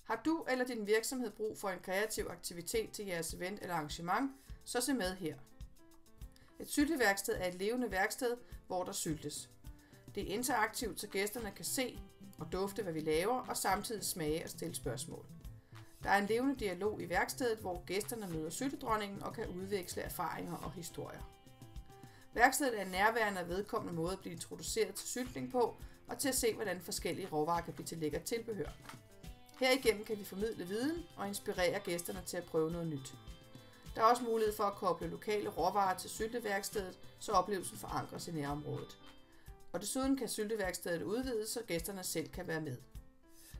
Har du eller din virksomhed brug for en kreativ aktivitet til jeres event eller arrangement, så se med her. Et sylteværksted er et levende værksted, hvor der syltes. Det er interaktivt, så gæsterne kan se og dufte, hvad vi laver, og samtidig smage og stille spørgsmål. Der er en levende dialog i værkstedet, hvor gæsterne møder syltedronningen og kan udveksle erfaringer og historier. Værkstedet er en nærværende og vedkommende måde at blive introduceret til syltning på, og til at se, hvordan forskellige råvarer kan blive til lækkert tilbehør. Herigennem kan vi formidle viden og inspirere gæsterne til at prøve noget nyt. Der er også mulighed for at koble lokale råvarer til sylteværkstedet, så oplevelsen forankres i nærområdet. Og desuden kan sylteværkstedet udvides, så gæsterne selv kan være med.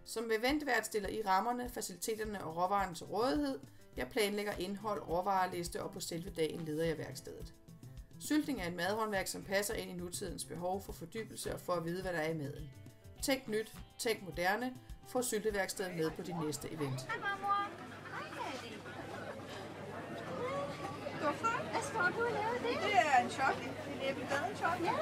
Som eventvært stiller I rammerne, faciliteterne og råvarerne til rådighed. Jeg planlægger indhold, råvareliste, og på selve dagen leder jeg værkstedet. Syltning er et madhåndværk, som passer ind i nutidens behov for fordybelse og for at vide, hvad der er i maden. Tænk nyt, tænk moderne. Få sylteværkstedet med på din næste event. Hej mormor. Hej Daddy. Dufter? Hvad står du og laver det? Det er en chocolate. En æblegaden chocolate. Ja.